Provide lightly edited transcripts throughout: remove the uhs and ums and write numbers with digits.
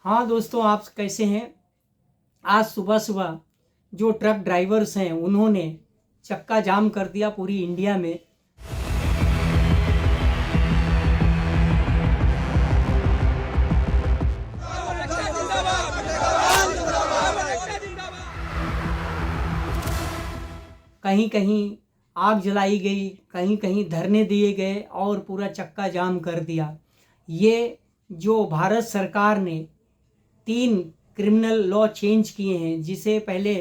हाँ दोस्तों, आप कैसे हैं। आज सुबह सुबह जो ट्रक ड्राइवर्स हैं उन्होंने चक्का जाम कर दिया पूरी इंडिया में। कहीं कहीं आग जलाई गई, कहीं कहीं धरने दिए गए और पूरा चक्का जाम कर दिया। ये जो भारत सरकार ने 3 क्रिमिनल लॉ चेंज किए हैं, जिसे पहले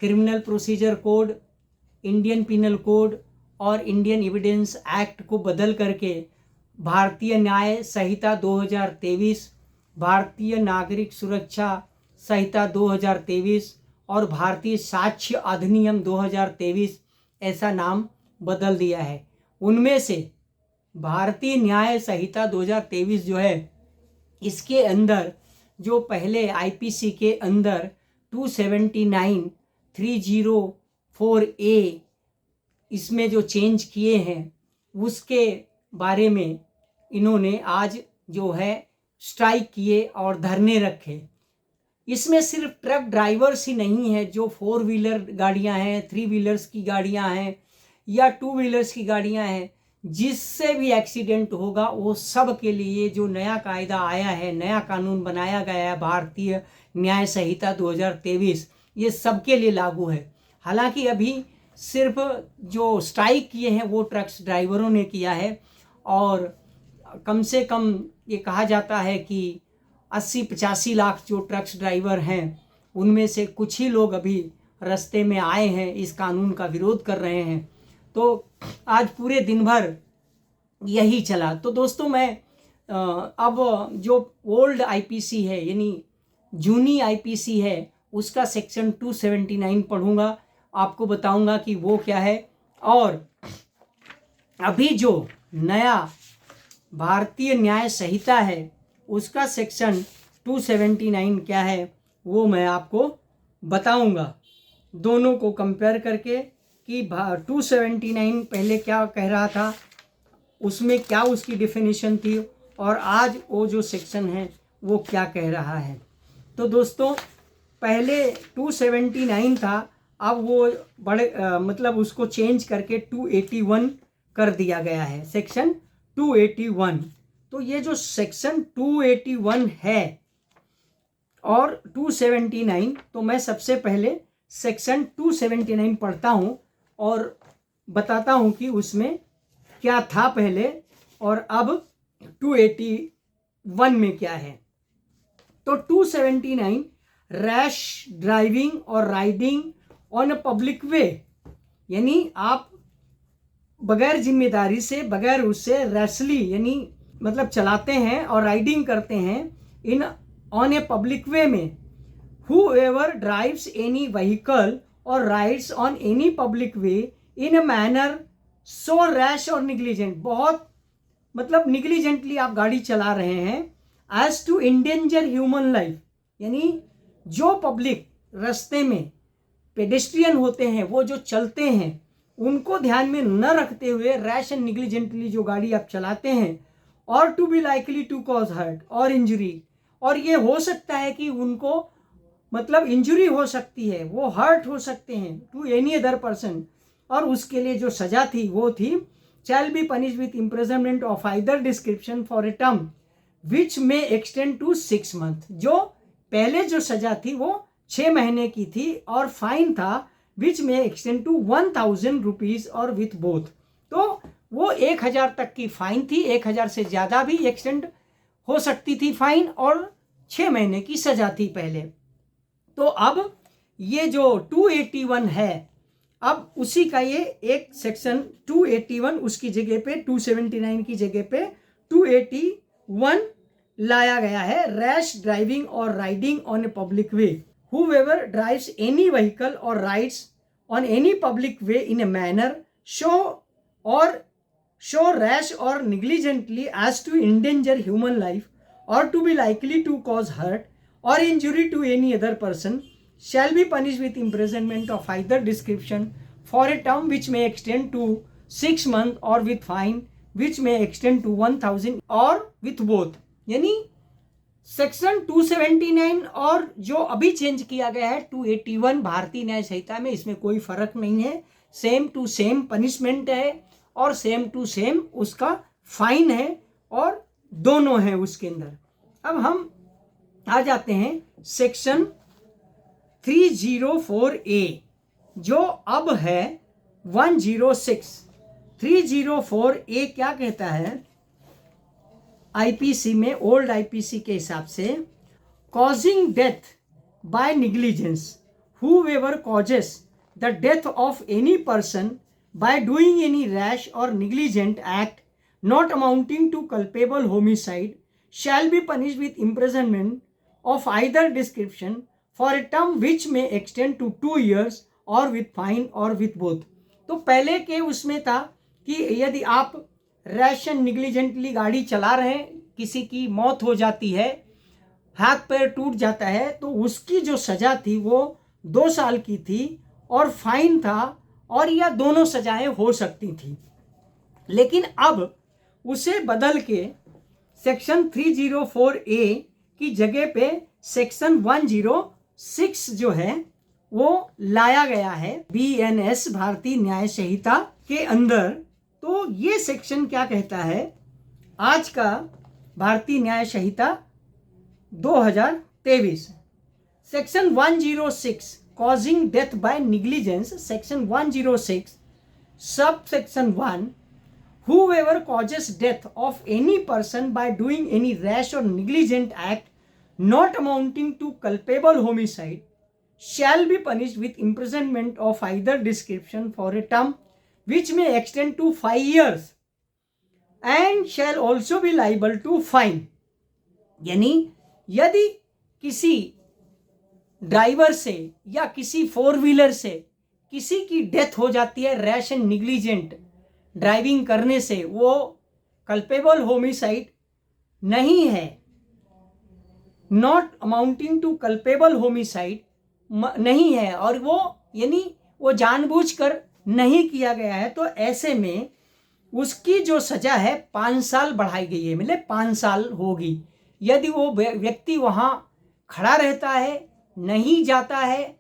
criminal procedure code, Indian penal code और इंडियन एविडेंस एक्ट को बदल करके भारतीय न्याय संहिता 2023, भारतीय नागरिक सुरक्षा संहिता 2023 और भारतीय साक्ष्य अधिनियम 2023 ऐसा नाम बदल दिया है। उनमें से भारतीय न्याय संहिता 2023 जो है, इसके अंदर जो पहले आईपीसी के अंदर 279 304A इसमें जो चेंज किए हैं उसके बारे में इन्होंने आज जो है स्ट्राइक किए और धरने रखे। इसमें सिर्फ ट्रक ड्राइवर्स ही नहीं है, जो 4 व्हीलर गाड़ियां हैं, 3 व्हीलर्स की गाड़ियां हैं या 2 व्हीलर्स की गाड़ियां हैं, जिससे भी एक्सीडेंट होगा वो सब के लिए जो नया कायदा आया है, नया कानून बनाया गया है भारतीय न्याय संहिता 2023, ये सबके लिए लागू है। हालांकि अभी सिर्फ जो स्ट्राइक किए हैं वो ट्रक्स ड्राइवरों ने किया है और कम से कम ये कहा जाता है कि 80-85 लाख जो ट्रक्स ड्राइवर हैं उनमें से कुछ ही लोग अभी रास्ते में आए हैं, इस कानून का विरोध कर रहे हैं। तो आज पूरे दिन भर यही चला। तो दोस्तों, मैं अब जो ओल्ड आईपीसी है यानी जूनी आईपीसी है उसका सेक्शन 279 पढ़ूंगा, आपको बताऊंगा कि वो क्या है। और अभी जो नया भारतीय न्याय संहिता है उसका सेक्शन 279 क्या है वो मैं आपको बताऊंगा, दोनों को कंपेयर करके कि 279 पहले क्या कह रहा था, उसमें क्या उसकी डेफिनेशन थी और आज वो जो सेक्शन है वो क्या कह रहा है। तो दोस्तों, पहले 279 था, अब वो बड़े मतलब उसको चेंज करके 281 कर दिया गया है, सेक्शन 281। तो ये जो सेक्शन 281 है और 279, तो मैं सबसे पहले सेक्शन 279 पढ़ता हूँ और बताता हूँ कि उसमें क्या था पहले और अब 281 में क्या है। तो 279 रैश ड्राइविंग और राइडिंग ऑन अ पब्लिक वे, यानी आप बगैर जिम्मेदारी से, बगैर उससे रैशली यानी मतलब चलाते हैं और राइडिंग करते हैं इन ऑन ए पब्लिक वे में। whoever drives any vehicle or rides on any public way in a manner so rash or negligent, बहुत मतलब निग्लिजेंटली आप गाड़ी चला रहे हैं, as to endanger human life, यानी जो पब्लिक रास्ते में पेडेस्ट्रियन होते हैं, वो जो चलते हैं, उनको ध्यान में न रखते हुए रैश एंड निग्लिजेंटली जो गाड़ी आप चलाते हैं, और to be likely to cause hurt और इंजरी, और ये हो सकता है कि उनको मतलब इंजरी हो सकती है, वो हर्ट हो सकते हैं टू एनी अदर पर्सन, और उसके लिए जो सजा थी वो थी shall be punish with imprisonment of either description for a term which में एक्सटेंड टू 6 मंथ। जो पहले जो सजा थी वो 6 महीने की थी और फाइन था विच में एक्सटेंड टू 1000 रुपीज और विथ बोथ। तो वो 1000 तक की फाइन थी, 1000 से ज़्यादा भी एक्सटेंड हो सकती थी फाइन, और 6 महीने की सजा थी पहले। तो अब ये जो 281 है, अब उसी का ये एक सेक्शन 281 उसकी जगह पे 279 की जगह पे 281 लाया गया है। रैश ड्राइविंग और riding on a public way, whoever drives any vehicle or rides on any public way in a manner show rash or negligently as to endanger human life or to be likely to cause hurt or injury to any other person shall be punished with imprisonment of either description for a term which may extend to 6 months or with fine which may extend to 1000 or with both। यानी section 279 और जो अभी change किया गया है 281 भारतीय न्याय संहिता में, इसमें कोई फर्क नहीं है। सेम टू सेम पनिशमेंट है और सेम टू सेम उसका फाइन है और दोनों हैं उसके अंदर। अब हम आ जाते हैं सेक्शन 304A जो अब है 106। 304A क्या कहता है? आईपीसी में, ओल्ड आईपीसी के हिसाब से, causing death by negligence, whoever causes the death of any person by doing any rash or negligent act not amounting to culpable homicide shall be punished with imprisonment of either description for a term which may extend to 2 years or with fine or with both। तो पहले के उसमें था कि यदि आप rash and निग्लिजेंटली गाड़ी चला रहे हैं, किसी की मौत हो जाती है, हाथ पैर टूट जाता है, तो उसकी जो सज़ा थी वो 2 साल की थी और फाइन था, और या दोनों सजाएं हो सकती थी। लेकिन अब उसे बदल के सेक्शन 304A की जगह पे सेक्शन 106 जो है वो लाया गया है BNS भारतीय न्याय संहिता के अंदर। तो ये सेक्शन क्या कहता है? आज का भारतीय न्याय संहिता 2023 section 106 causing death by negligence, section 106 sub section 1, whoever causes death of any person by doing any rash or negligent act not amounting to culpable homicide shall be punished with imprisonment of either description for a term which may extend to 5 years and shall also be liable to fine। यानी यदि किसी driver से या किसी 4 wheeler से किसी की death हो जाती है रैश एंड निग्लिजेंट ड्राइविंग करने से, वो कल्पेबल होमिसाइड नहीं है, not amounting to culpable homicide नहीं है, और वो यानी वो जानबूझकर नहीं किया गया है, तो ऐसे में उसकी जो सज़ा है 5 साल बढ़ाई गई है, मतलब 5 साल होगी। यदि वो व्यक्ति वहाँ खड़ा रहता है, नहीं जाता है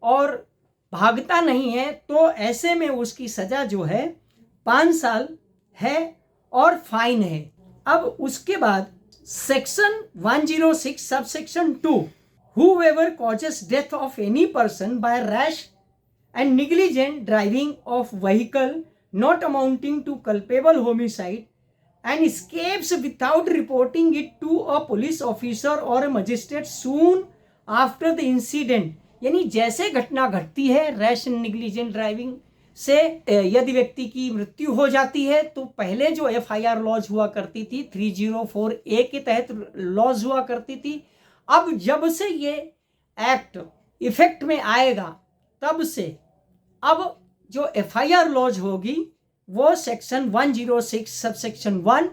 और भागता नहीं है, तो ऐसे में उसकी सज़ा जो है 5 साल है और फाइन है। अब उसके बाद section 106 sub section 2, whoever causes death of any person by rash and negligent driving of vehicle not amounting to culpable homicide and escapes without reporting it to a police officer or a magistrate soon after the incident, यानी जैसे घटना घटती है rash and निग्लिजेंट driving से, यदि व्यक्ति की मृत्यु हो जाती है तो पहले जो FIR लॉज हुआ करती थी 304A के तहत लॉज हुआ करती थी। अब जब से ये एक्ट इफेक्ट में आएगा तब से अब जो FIR लॉज होगी वो सेक्शन 106 सब सेक्शन 1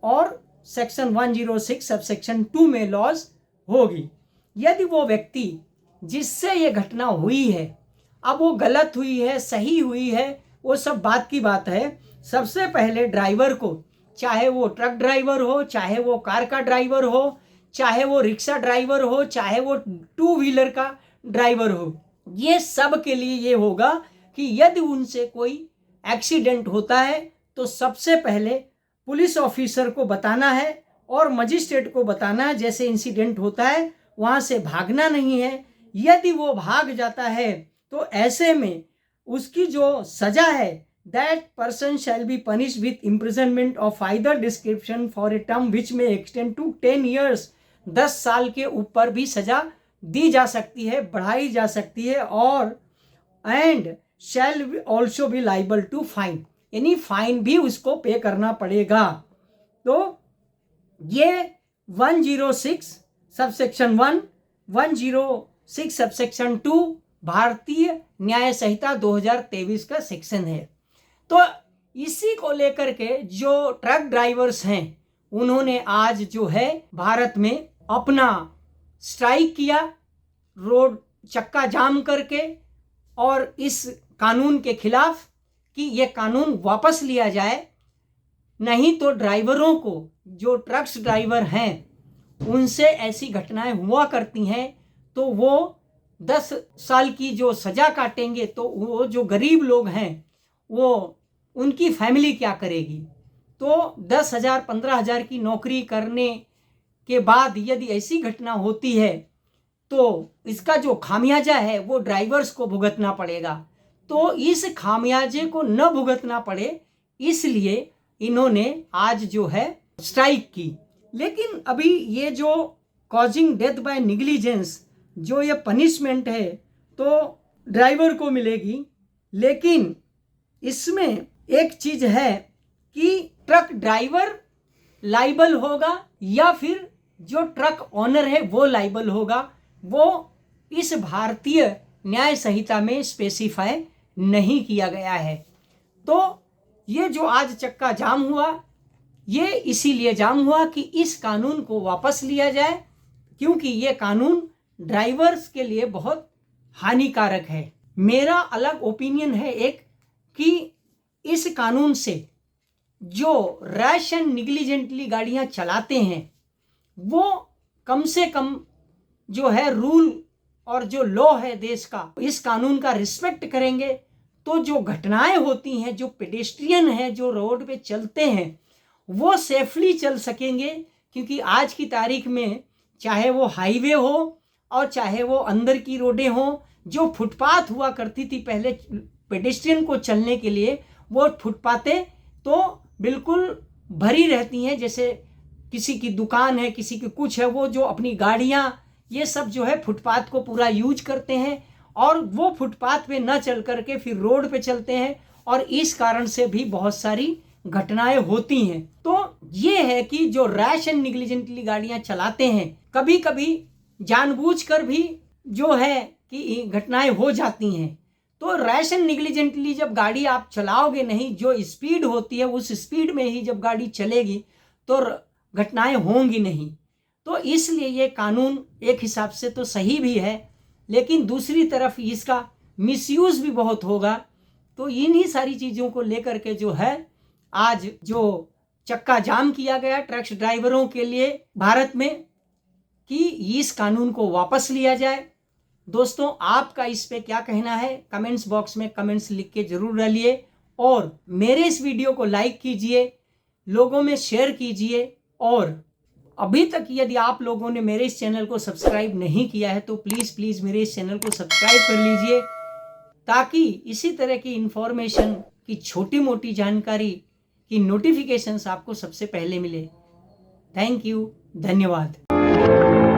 और सेक्शन 106 सब सेक्शन 2 में लॉज होगी। यदि वो व्यक्ति जिससे ये घटना हुई है, अब वो गलत हुई है सही हुई है वो सब बात की बात है, सबसे पहले ड्राइवर को, चाहे वो ट्रक ड्राइवर हो, चाहे वो कार का ड्राइवर हो, चाहे वो रिक्शा ड्राइवर हो, चाहे वो 2 व्हीलर का ड्राइवर हो, ये सब के लिए ये होगा कि यदि उनसे कोई एक्सीडेंट होता है तो सबसे पहले पुलिस ऑफिसर को बताना है और मजिस्ट्रेट को बताना है। जैसे इंसिडेंट होता है वहाँ से भागना नहीं है। यदि वो भाग जाता है तो ऐसे में उसकी जो सज़ा है that person shall be punish with imprisonment of either description for a term which में एक्सटेंड टू 10 years, 10 साल के ऊपर भी सज़ा दी जा सकती है, बढ़ाई जा सकती है, और and shall also be liable to fine, यानी फाइन भी उसको पे करना पड़ेगा। तो ये 106 सबसेक्शन 1, 106 सबसेक्शन 2 भारतीय न्याय संहिता 2023 का सेक्शन है। तो इसी को लेकर के जो ट्रक ड्राइवर्स हैं उन्होंने आज जो है भारत में अपना स्ट्राइक किया, रोड चक्का जाम करके, और इस कानून के खिलाफ कि ये कानून वापस लिया जाए, नहीं तो ड्राइवरों को, जो ट्रक्स ड्राइवर हैं उनसे ऐसी घटनाएं हुआ करती हैं तो वो 10 साल की जो सज़ा काटेंगे तो वो जो गरीब लोग हैं वो उनकी फैमिली क्या करेगी। तो 10,000 15,000 की नौकरी करने के बाद यदि ऐसी घटना होती है तो इसका जो खामियाजा है वो ड्राइवर्स को भुगतना पड़ेगा। तो इस खामियाजे को न भुगतना पड़े इसलिए इन्होंने आज जो है स्ट्राइक की। लेकिन अभी ये जो कॉजिंग डेथ बाय निग्लिजेंस जो ये पनिशमेंट है तो ड्राइवर को मिलेगी, लेकिन इसमें एक चीज है कि ट्रक ड्राइवर लाइबल होगा या फिर जो ट्रक ओनर है वो लाइबल होगा, वो इस भारतीय न्याय संहिता में स्पेसिफाई नहीं किया गया है। तो ये जो आज चक्का जाम हुआ ये इसीलिए जाम हुआ कि इस कानून को वापस लिया जाए, क्योंकि ये कानून ड्राइवर्स के लिए बहुत हानिकारक है। मेरा अलग ओपिनियन है एक कि इस कानून से जो रैश एंड निग्लिजेंटली गाड़ियां चलाते हैं वो कम से कम जो है रूल और जो लॉ है देश का इस कानून का रिस्पेक्ट करेंगे तो जो घटनाएं होती हैं, जो पेडेस्ट्रियन हैं जो रोड पे चलते हैं वो सेफली चल सकेंगे। क्योंकि आज की तारीख में चाहे वो हाईवे हो और चाहे वो अंदर की रोडें हो, जो फुटपाथ हुआ करती थी पहले पेडेस्ट्रियन को चलने के लिए, वो फुटपाथें तो बिल्कुल भरी रहती हैं। जैसे किसी की दुकान है, किसी की कुछ है, वो जो अपनी गाड़ियां ये सब जो है फुटपाथ को पूरा यूज करते हैं और वो फुटपाथ पे न चल करके फिर रोड पे चलते हैं और इस कारण से भी बहुत सारी घटनाएं होती हैं। तो ये है कि जो रैश एंड निग्लिजेंटली गाड़ियां चलाते हैं कभी कभी जानबूझकर भी जो है कि घटनाएं हो जाती हैं। तो रैश एंड निग्लिजेंटली जब गाड़ी आप चलाओगे नहीं, जो स्पीड होती है उस स्पीड में ही जब गाड़ी चलेगी तो घटनाएं होंगी नहीं। तो इसलिए ये कानून एक हिसाब से तो सही भी है, लेकिन दूसरी तरफ इसका मिसयूज भी बहुत होगा। तो इन्हीं सारी चीज़ों को लेकर के जो है आज जो चक्का जाम किया गया ट्रक ड्राइवरों के लिए भारत में कि इस कानून को वापस लिया जाए। दोस्तों आपका इस पे क्या कहना है कमेंट्स बॉक्स में कमेंट्स लिख के जरूर डालिए और मेरे इस वीडियो को लाइक कीजिए, लोगों में शेयर कीजिए और अभी तक यदि आप लोगों ने मेरे इस चैनल को सब्सक्राइब नहीं किया है तो प्लीज़ मेरे इस चैनल को सब्सक्राइब कर लीजिए ताकि इसी तरह की इन्फॉर्मेशन की छोटी मोटी जानकारी की नोटिफिकेशंस आपको सबसे पहले मिले। थैंक यू, धन्यवाद।